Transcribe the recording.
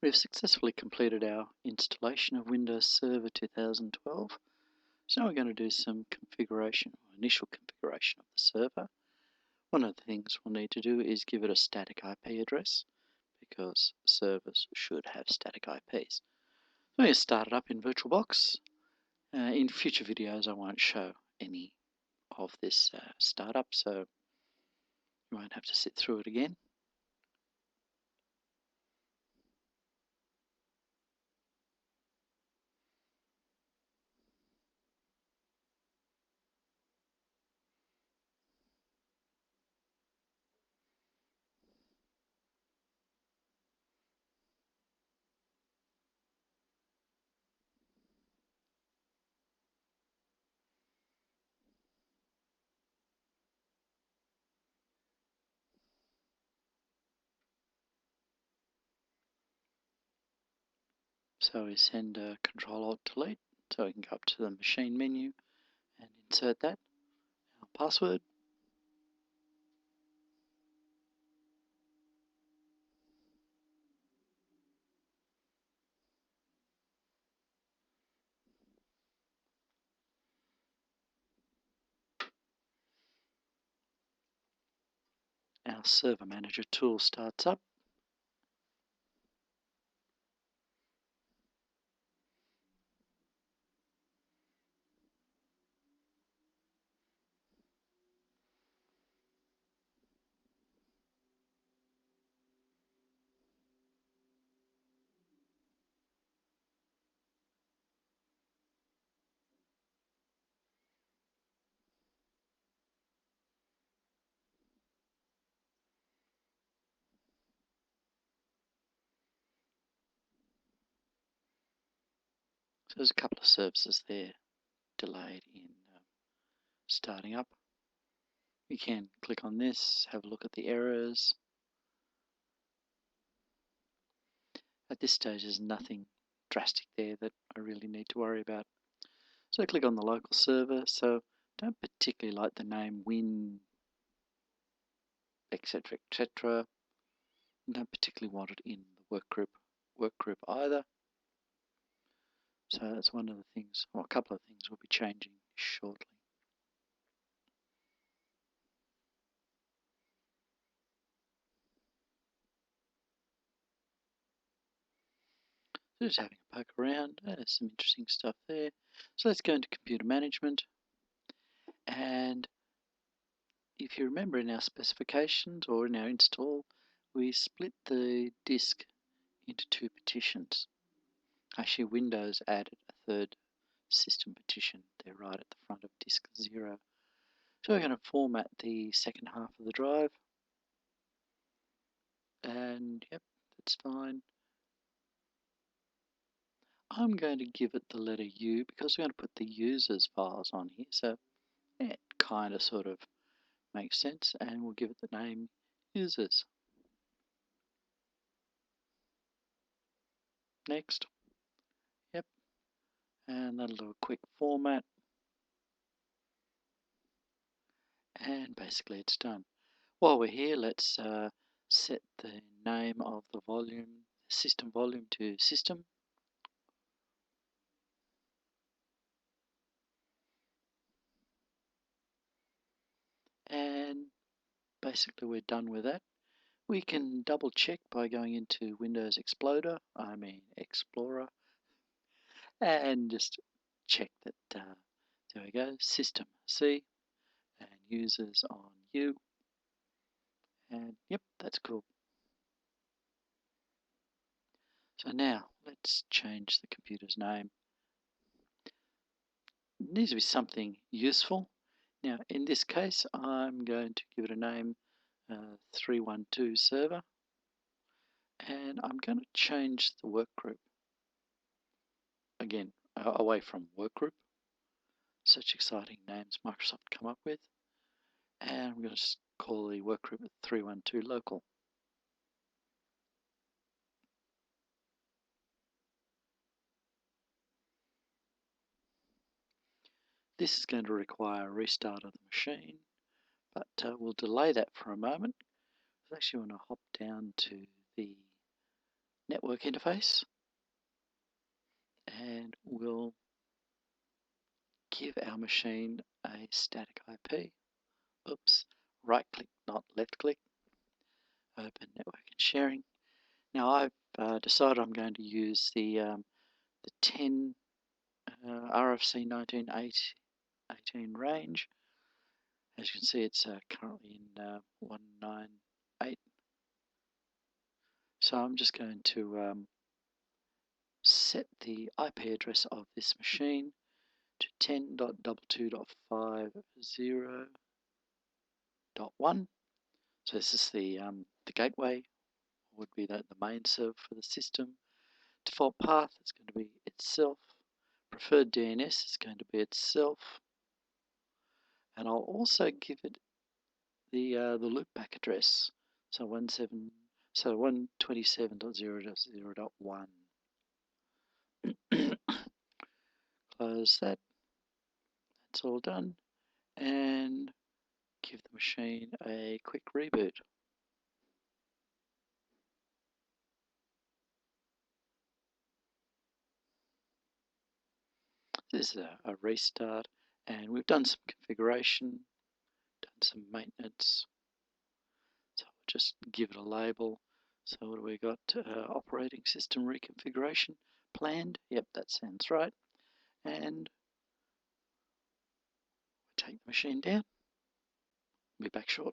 We've successfully completed our installation of Windows Server 2012. So now we're going to do some configuration, or initial configuration of the server. One of the things we'll need to do is give it a static IP address, because servers should have static IPs. So I'm going to start it up in VirtualBox. In future videos I won't show any of this startup, so you won't have to sit through it again. So we send Control-Alt-Delete, so we can go up to the machine menu and insert that, our password. Our Server Manager tool starts up. So there's a couple of services there delayed in starting up. You can click on this, have a look at the errors. At this stage there's nothing drastic there that I really need to worry about. So click on the local server. So don't particularly like the name Win, etc, etc. Don't particularly want it in the work group either. So that's one of the things, or a couple of things we'll be changing shortly. So just having a poke around, there's some interesting stuff there. So let's go into computer management, and if you remember in our specifications or in our install, we split the disk into two partitions. Actually, Windows added a third system partition there right at the front of disk 0. So we're going to format the second half of the drive, and yep, that's fine. I'm going to give it the letter U because we're going to put the users files on here, so it kind of sort of makes sense, and we'll give it the name users. Next. Yep, and that'll do a quick format, and basically it's done. While we're here, let's set the name of the volume, system volume, to system. And basically we're done with that. We can double check by going into Windows Explorer, and just check that, there we go, system C and users on U, and yep, that's cool. So now let's change the computer's name. It needs to be something useful. Now in this case I'm going to give it a name, 312 server, and I'm going to change the work group again away from work group. Such exciting names Microsoft come up with, and I'm going to call the work group 312 local. This is going to require a restart of the machine, but we'll delay that for a moment. I actually want to hop down to the network interface, and we'll give our machine a static IP. Oops, right click, not left click. Open network and sharing. Now I've decided I'm going to use the 10 RFC 1918 range. As you can see, it's currently in 198. So I'm just going to set the IP address of this machine to 10.22.50.1. So this is the gateway, would be the main server for the system. Default path is going to be itself. Preferred DNS is going to be itself. And I'll also give it the loopback address. So 127.0.0.1. Close that. That's all done. And give the machine a quick reboot. This is a restart, and we've done some configuration, done some maintenance. So I'll just give it a label. So what do we got? Operating system reconfiguration planned. Yep, that sounds right. And we take the machine down. Be back shortly.